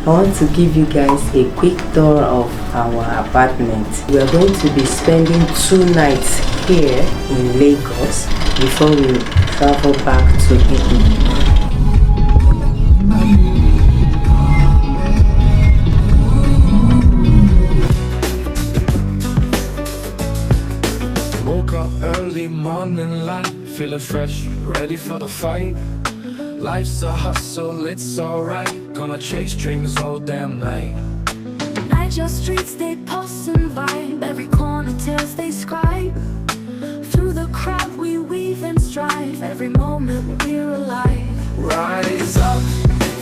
I want to give you guys a quick tour of our apartment. We are going to be spending 2 nights here in Lagos before we travel back to Italy. Woke up early morning light, feeling fresh, ready for the fight. Life's a hustle, it's alright. Gonna chase dreams all damn night. Night your streets, they pulse and vibe. Every corner tells they scribe. Through the crowd we weave and strive. Every moment we're alive. Rise up,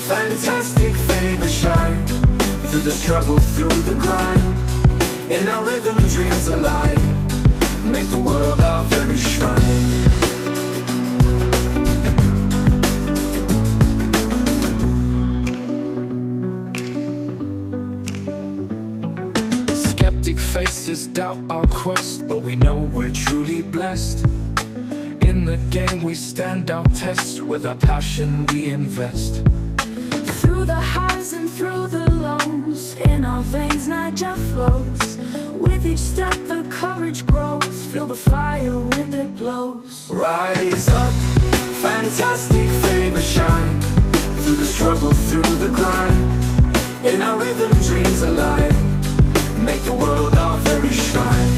fantastic fame and shine. Through the struggle, through the grind. In our rhythm, dreams alive. Make the world our very shrine. Faces doubt our quest, but we know we're truly blessed. In the game we stand our test, with our passion we invest. Through the highs and through the lows, in our veins Niger flows. With each step the courage grows, feel the fire when it blows. Rise up, fantastic fame and shine. Through the struggle, through the grind. In our rhythm, dreams alive. Make the world our very shrine.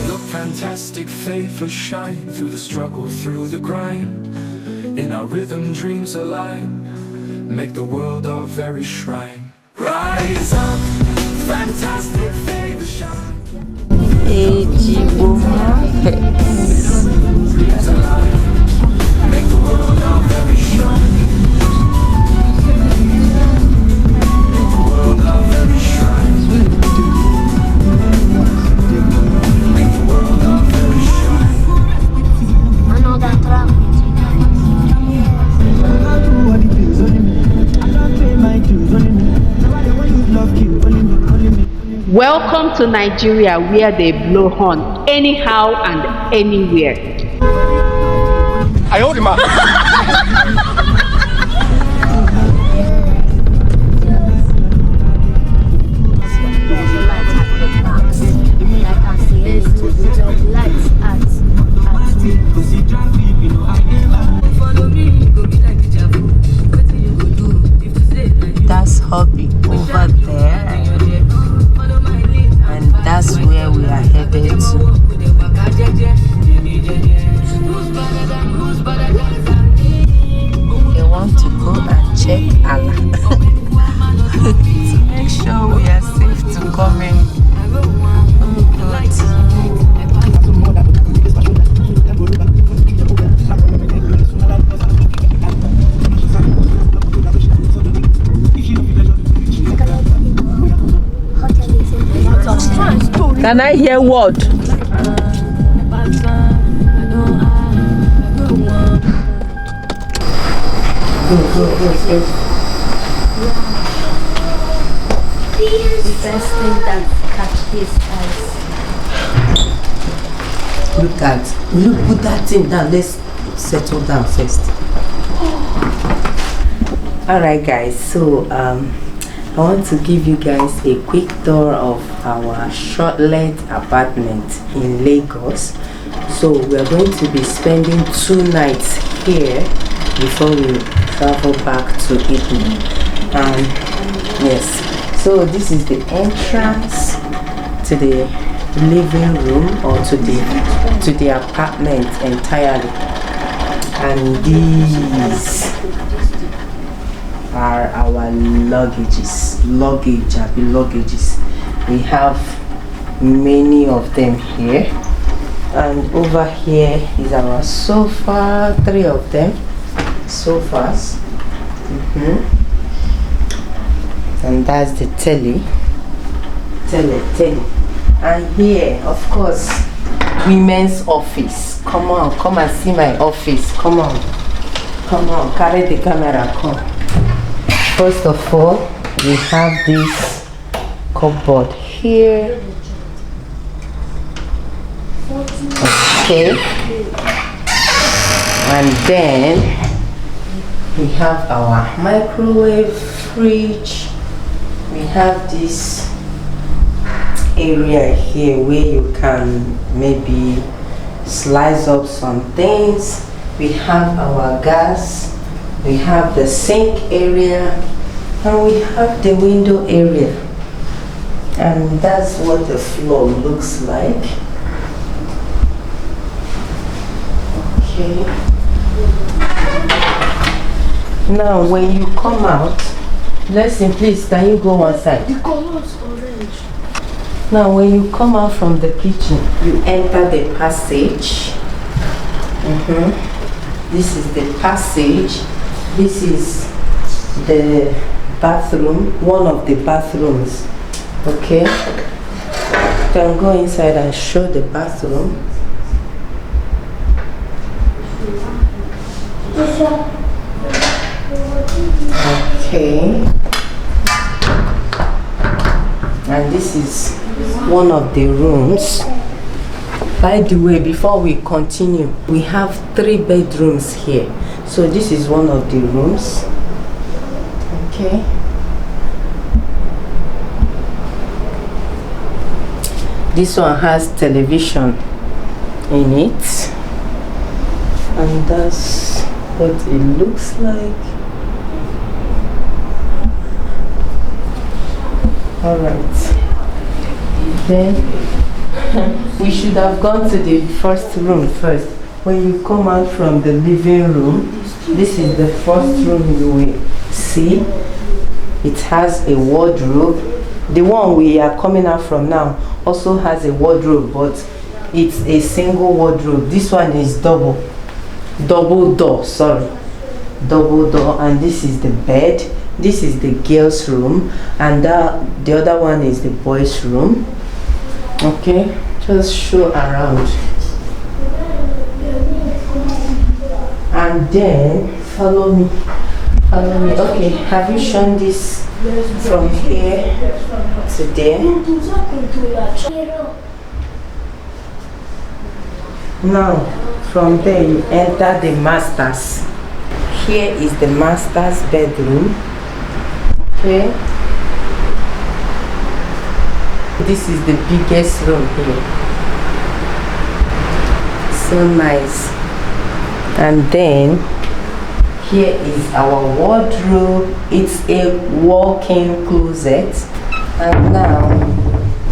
Look fantastic, faithful shine. Through the struggle, through the grind. In our rhythm, dreams alive. Make the world our very shrine. Rise up, fantastic, faithful shine. Make the world our very shrine. Make the world our very shrine. Make the world our very shrine. I know that track. Welcome to Nigeria, where they blow horn anyhow and anywhere. I hold him up. That's hobby over there, and that's where we are headed to. They want to go and check Allah to make sure we are safe to come in. Can I hear word? Go. The best thing that catch his eyes. Will you put that thing down? Let's settle down first. Alright guys, so I want to give you guys a quick tour of our short-let apartment in Lagos. So we are going to be spending 2 nights here before we travel back to Italy. Yes, so this is the entrance to the living room, or to the apartment entirely, and these are our luggages. We have many of them here, and over here is our sofa, 3 of them sofas, and that's the telly, and here of course women's office. Come on, come and see my office. Come on, carry the camera, come. First of all, we have this cupboard here. Okay. And then we have our microwave, fridge. We have this area here where you can maybe slice up some things. We have our gas. We have the sink area. And we have the window area. And that's what the floor looks like. Okay. Now when you come out, Blessing, please, can you go one side? The color is orange. Now when you come out from the kitchen, you enter the passage. This is the passage. This is the bathroom, one of the bathrooms. Okay? You can go inside and show the bathroom. Okay. And this is one of the rooms. By the way, before we continue, we have 3 bedrooms here. So this is one of the rooms. Okay. This one has television in it. And that's what it looks like. Alright. Then we should have gone to the first room first. When you come out from the living room, this is the first room you will see. It has a wardrobe. The one we are coming out from now also has a wardrobe, but it's a single wardrobe. This one is double door, and this is the bed. This is the girls' room, and the other one is the boys' room. Okay, just show around. And then follow me. Okay, have you shown this from here to there? Now from there you enter the master's. Here is the master's bedroom. Okay, this is the biggest room here. So nice. And then here is our wardrobe. It's a walk-in closet. And now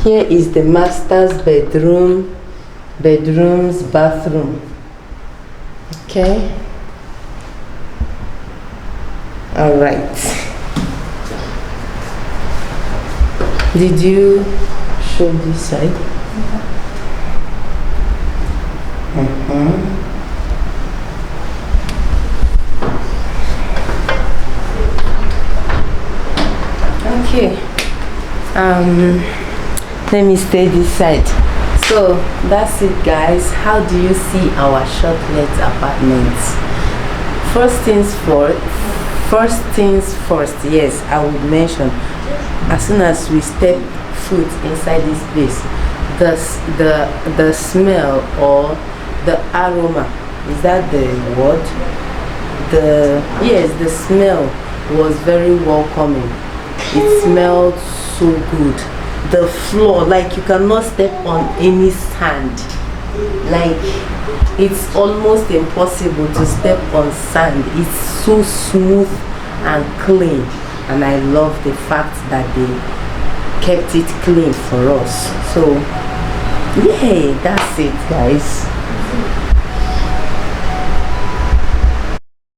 here is the master's bedroom, bathroom. Okay. All right. Did you show this side? Okay. Let me stay this side. So that's it, guys. How do you see our short-let apartments? First things first, yes, I would mention, as soon as we step foot inside this place, the smell or the aroma, is that the word? The smell was very welcoming. It smelled so good. The floor, like you cannot step on any sand. Like it's almost impossible to step on sand. It's so smooth and clean, and I love the fact that they kept it clean for us. So yeah, that's it, guys.